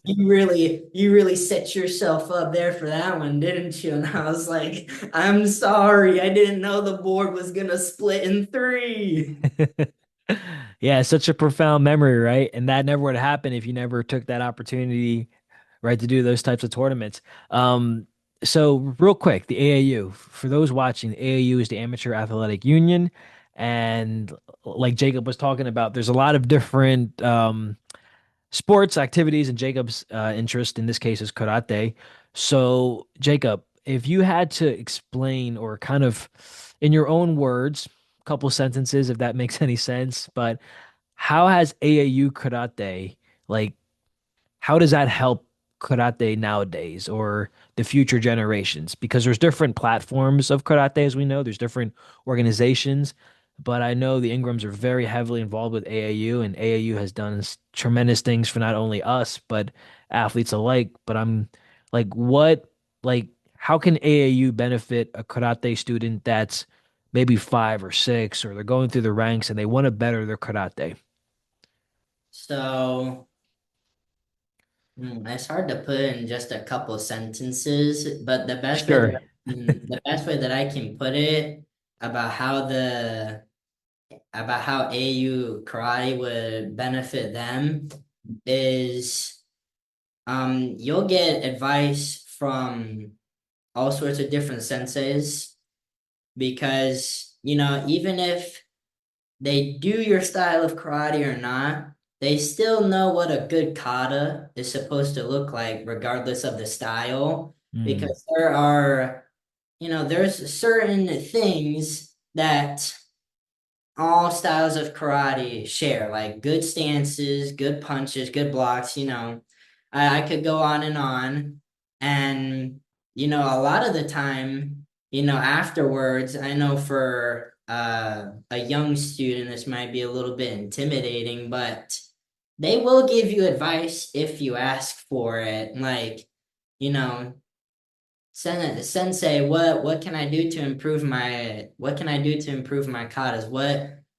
you really set yourself up there for that one, didn't you? And I was like, I'm sorry. I didn't know the board was gonna split in three. Yeah, such a profound memory, right? And that never would have happened if you never took that opportunity, right, to do those types of tournaments. So real quick, the AAU, for those watching, the AAU is the Amateur Athletic Union. And like Jacob was talking about, there's a lot of different sports activities, and Jacob's interest in this case is karate. So, Jacob, if you had to explain or kind of in your own words, a couple sentences, if that makes any sense, but how has AAU karate, like, how does that help karate nowadays or the future generations? Because there's different platforms of karate, as we know, there's different organizations. but I know the Ingrams are very heavily involved with AAU, and AAU has done tremendous things for not only us, but athletes alike. But I'm like, like, how can AAU benefit a karate student that's maybe 5 or 6, or they're going through the ranks and they want to better their karate? So it's hard to put in just a couple sentences, but Sure. the best way that I can put it about how AU karate would benefit them is you'll get advice from all sorts of different senseis because even if they do your style of karate or not, they still know what a good kata is supposed to look like, regardless of the style. Mm. Because there's certain things that all styles of karate share, like good stances, good punches, good blocks. I could go on and on. And, a lot of the time, afterwards, I know for a young student, this might be a little bit intimidating, but they will give you advice if you ask for it. Like, you know, Sensei, what can I do to improve my katas?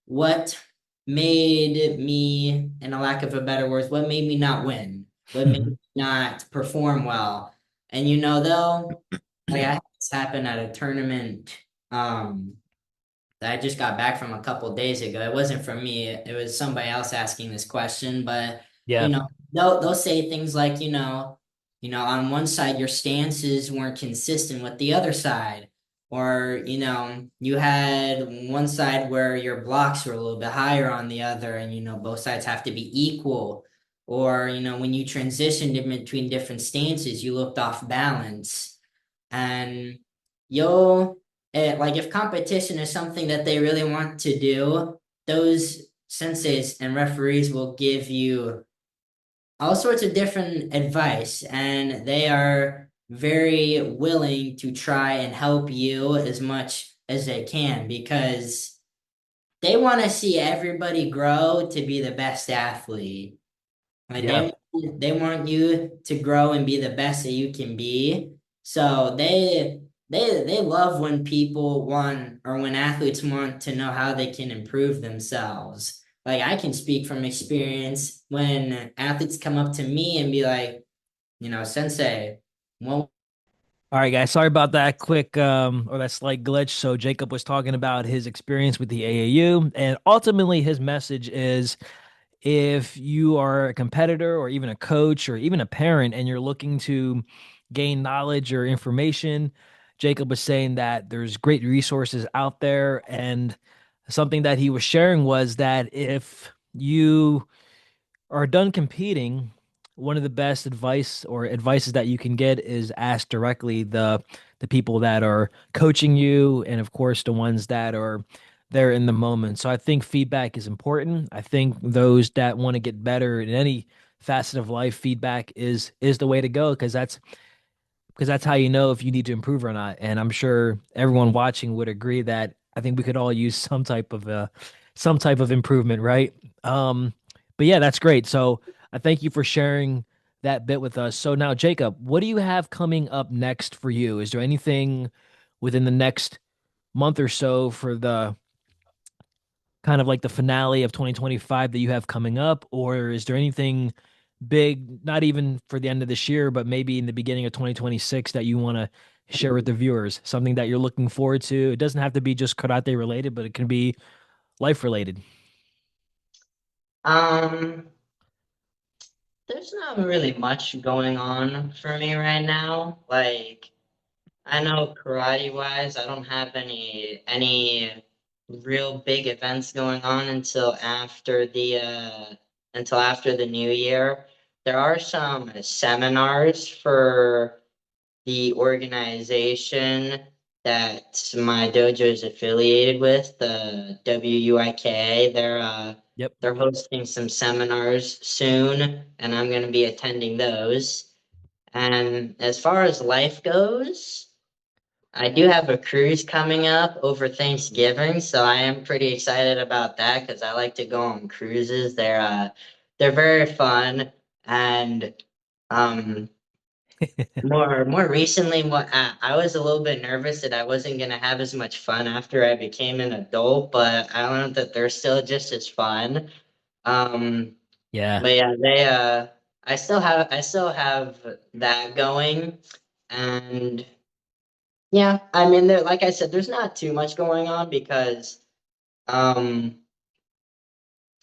What made me, in a lack of a better words, what made me not win? What made me not perform well? And though, like I had this happen at a tournament, that I just got back from a couple days ago. It wasn't from me. It was somebody else asking this question, but Yeah. they'll say things like, on one side your stances weren't consistent with the other side, or you had one side where your blocks were a little bit higher on the other, and both sides have to be equal, or when you transitioned in between different stances, you looked off balance, and you'll like if competition is something that they really want to do, those senseis and referees will give you all sorts of different advice, and they are very willing to try and help you as much as they can because they want to see everybody grow to be the best athlete. Like Yeah. they want you to grow and be the best that you can be. So they love when people want, or when athletes want to know how they can improve themselves. Like I can speak from experience when athletes come up to me and be like, Sensei, well, All right, guys. Sorry about that quick or that slight glitch. So Jacob was talking about his experience with the AAU, and ultimately his message is if you are a competitor or even a coach or even a parent and you're looking to gain knowledge or information, Jacob was saying that there's great resources out there. And something that he was sharing was that if you are done competing, one of the best advice or advices that you can get is ask directly the people that are coaching you, and of course the ones that are there in the moment. So I think feedback is important. I think those that want to get better in any facet of life, feedback is the way to go, because that's how you know if you need to improve or not. And I'm sure everyone watching would agree that I think we could all use some type of improvement, right? But yeah, that's great. So I thank you for sharing that bit with us. So now, Jacob, what do you have coming up next for you? Is there anything within the next month or so for the kind of like the finale of 2025 that you have coming up, or is there anything big, not even for the end of this year, but maybe in the beginning of 2026 that you want to share with the viewers? Something that you're looking forward to. It doesn't have to be just karate related, but it can be life related. um, there's not really much going on for me right now. Like I know karate wise, I don't have any real big events going on until after the new year. There are some seminars for the organization that my dojo is affiliated with, the WUIKA. Yep. They're hosting some seminars soon, and I'm going to be attending those. And as far as life goes, I do have a cruise coming up over Thanksgiving, so I am pretty excited about that because I like to go on cruises. They're very fun, and um more recently, I was a little bit nervous that I wasn't gonna have as much fun after I became an adult, but I learned that they're still just as fun. Um, Yeah. but yeah, I still have that going, and yeah, I mean, like I said, there's not too much going on because um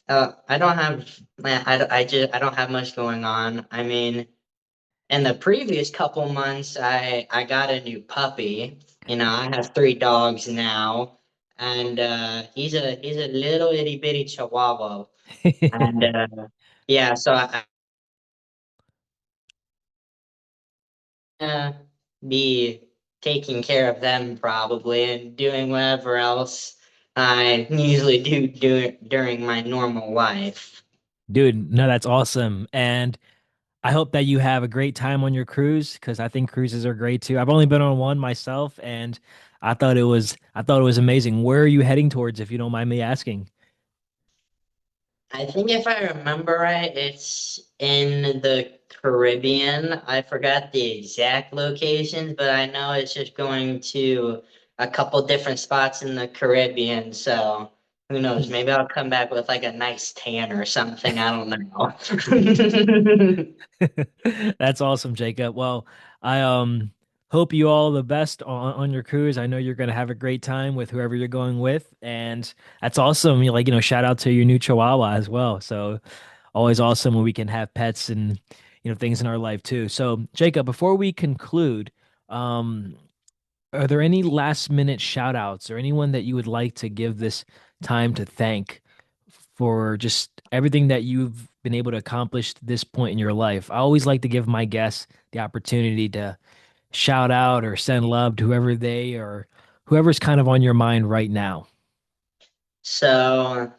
I don't have I don't have much going on. I mean, in the previous couple months, I got a new puppy. You know, I have three dogs now, and he's a little itty bitty Chihuahua, and yeah, so I be taking care of them probably and doing whatever else I usually do during my normal life. Dude, no, that's awesome. And I hope that you have a great time on your cruise because I think cruises are great too. I've only been on one myself and I thought it was amazing. Where are you heading towards if you don't mind me asking? I think if I remember right, it's in the Caribbean. I forgot the exact locations, but I know it's just going to a couple different spots in the Caribbean. So who knows? Maybe I'll come back with like a nice tan or something. I don't know. That's awesome, Jacob. Well, I hope you all the best on your cruise. I know you're gonna have a great time with whoever you're going with, and that's awesome. You like, shout out to your new Chihuahua as well. So always awesome when we can have pets and things in our life too. So, Jacob, before we conclude, um, are there any last minute shout outs or anyone that you would like to give this time to thank for just everything that you've been able to accomplish to this point in your life? I always like to give my guests the opportunity to shout out or send love to whoever they or whoever's kind of on your mind right now. So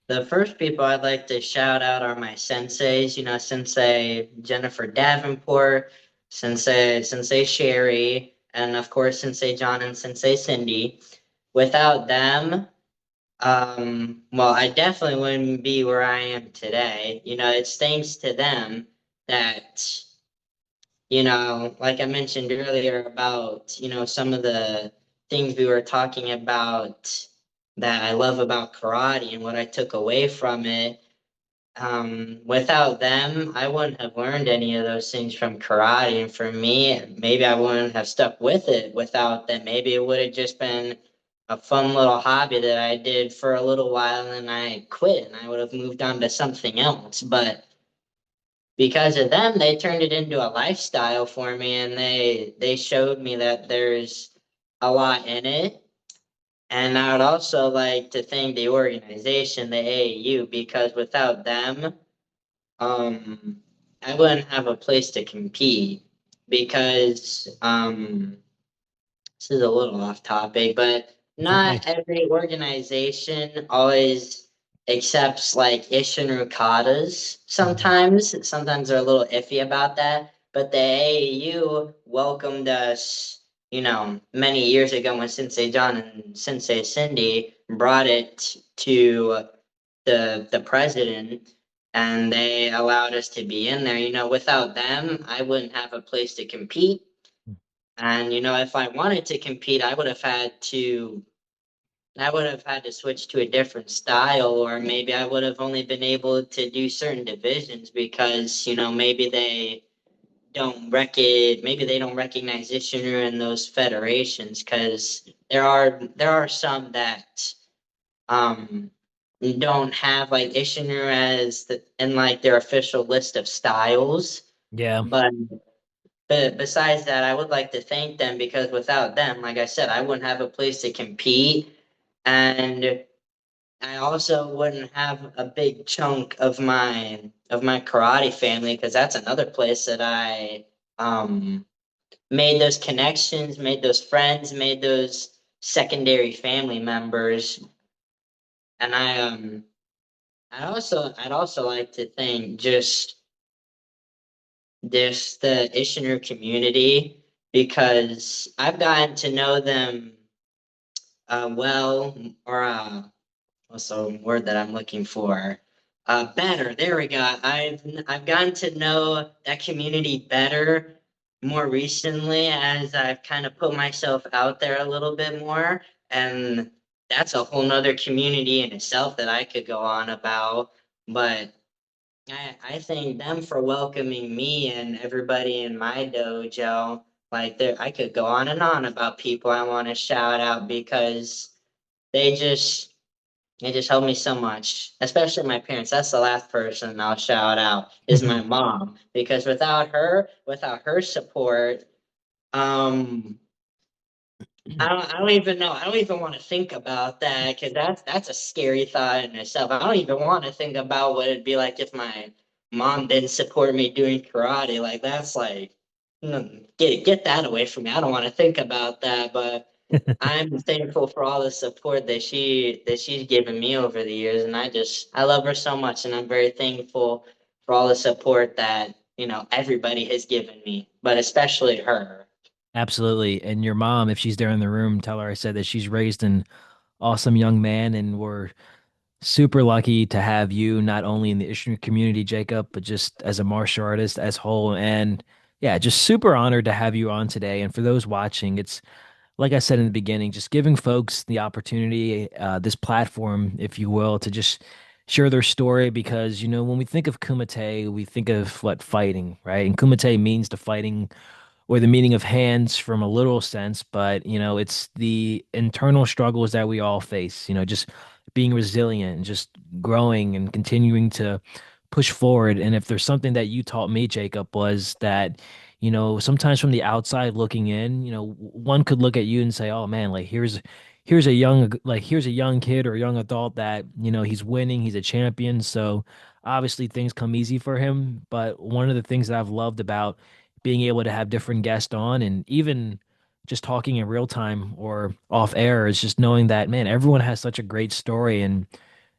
the first people I'd like to shout out are my senseis, Sensei Jennifer Davenport, Sensei Sherry, and of course Sensei John and Sensei Cindy. Without them, well, I definitely wouldn't be where I am today. It's thanks to them that like I mentioned earlier about, some of the things we were talking about that I love about karate and what I took away from it. Without them, I wouldn't have learned any of those things from karate. And for me, maybe I wouldn't have stuck with it without them. Maybe it would have just been a fun little hobby that I did for a little while and then I quit and I would have moved on to something else. But because of them, they turned it into a lifestyle for me and they showed me that there's a lot in it. And I would also like to thank the organization, the AAU, because without them, um, I wouldn't have a place to compete because this is a little off topic, but It's okay. not every organization always accepts like Isshinryu katas. Mhm. Sometimes they're a little iffy about that. But the AAU welcomed us, many years ago when Sensei John and Sensei Cindy brought it to the president, and they allowed us to be in there. Without them, I wouldn't have a place to compete. And if I wanted to compete, I would have had to switch to a different style, or maybe I would have only been able to do certain divisions because, maybe they don't recognize Isshinryu in those federations because there are some that um don't have like Isshinryu in like their official list of styles. Yeah. But besides that, I would like to thank them because without them, like I said, I wouldn't have a place to compete, and I also wouldn't have a big chunk of my karate family because that's another place that I made those connections, made those friends, made those secondary family members, and I'd also like to thank just this the Isshinryu community because I've gotten to know them well, or what's the word that I'm looking for? Better. There we go. I've gotten to know that community better more recently as I've kind of put myself out there a little bit more, and that's a whole nother community in itself that I could go on about. But I thank them for welcoming me and everybody in my dojo. Like there, I could go on and on about people I want to shout out because they just they just helped me so much, especially my parents. That's the last person I'll shout out is my mom because without her support, um, I don't even know. I don't even want to think about that because that's a scary thought in itself. I don't even want to think about what it'd be like if my mom didn't support me doing karate. Like that's like, get that away from me. I don't want to think about that. But I'm thankful for all the support that she's given me over the years, and I love her so much, and I'm very thankful for all the support that everybody has given me, but especially her. Absolutely. And your mom, if she's there in the room, tell her I said that she's raised an awesome young man, and we're super lucky to have you not only in the Isshinryu community, Jacob, but just as a martial artist as whole. And yeah, just super honored to have you on today. And for those watching, it's like I said in the beginning, just giving folks the opportunity, this platform, if you will, to just share their story. Because, when we think of Kumite, we think of what fighting, right? And Kumite means the fighting or the meaning of hands from a literal sense, but it's the internal struggles that we all face, just being resilient and just growing and continuing to push forward. And if there's something that you taught me, Jacob, was that, sometimes from the outside looking in, one could look at you and say, oh man, like here's a young kid or a young adult that, he's winning, he's a champion. So obviously things come easy for him. But one of the things that I've loved about being able to have different guests on and even just talking in real time or off air is just knowing that, man, everyone has such a great story, and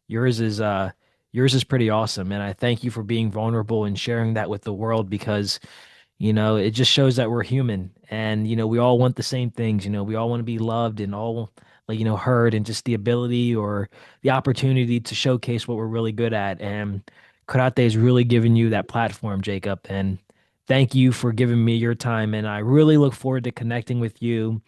yours is uh yours is pretty awesome. And I thank you for being vulnerable and sharing that with the world because it just shows that we're human, and we all want the same things. We all want to be loved and all, like, heard, and just the ability or the opportunity to showcase what we're really good at. And karate is really giving you that platform, Jacob. And thank you for giving me your time. And I really look forward to connecting with you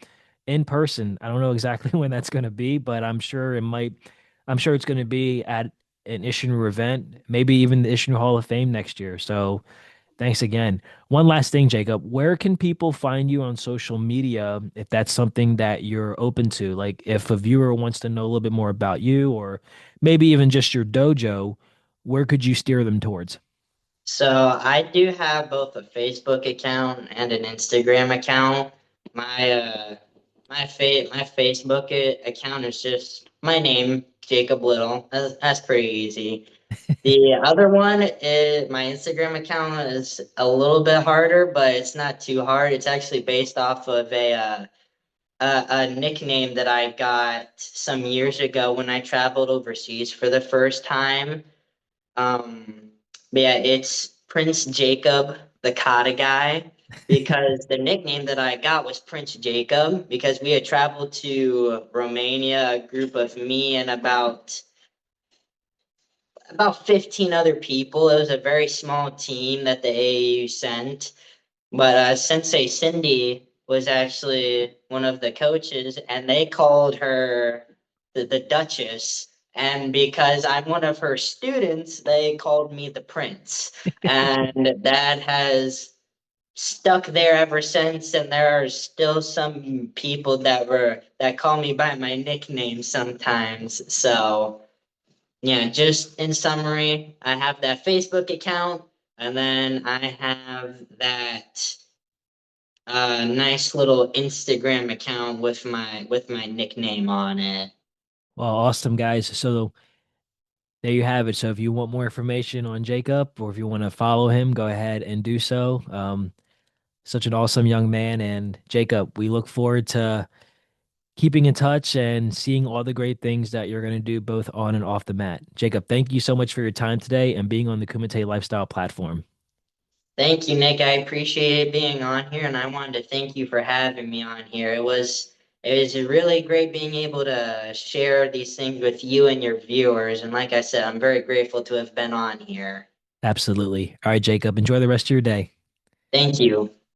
in person. I don't know exactly when that's going to be, but I'm sure it's going to be at an Isshinryu event, maybe even the Isshinryu Hall of Fame next year. So thanks again. One last thing, Jacob. Where can people find you on social media if that's something that you're open to? Like if a viewer wants to know a little bit more about you or maybe even just your dojo, where could you steer them towards? So I do have both a Facebook account and an Instagram account. My my Facebook account is just my name, Jacob Little. That's pretty easy. The other one is my Instagram account is a little bit harder, but it's not too hard. It's actually based off of a nickname that I got some years ago when I traveled overseas for the first time. But yeah, it's Prince Jacob, the kata guy, because the nickname that I got was Prince Jacob because we had traveled to Romania, a group of me and about 15 other people. It was a very small team that the AAU sent. But Sensei Cindy was actually one of the coaches, and they called her the Duchess. And because I'm one of her students, they called me the Prince. And that has stuck there ever since. And there are still some people that call me by my nickname sometimes. So yeah, just in summary, I have that Facebook account, and then I have that nice little Instagram account with my nickname on it. Well, awesome, guys. So there you have it. So if you want more information on Jacob or if you want to follow him, go ahead and do so. Such an awesome young man. And Jacob, we look forward to keeping in touch and seeing all the great things that you're going to do both on and off the mat. Jacob, thank you so much for your time today and being on the Kumite Lifestyle platform. Thank you, Nick. I appreciated being on here, and I wanted to thank you for having me on here. It was really great being able to share these things with you and your viewers. And like I said, I'm very grateful to have been on here. Absolutely. All right, Jacob, enjoy the rest of your day. Thank you.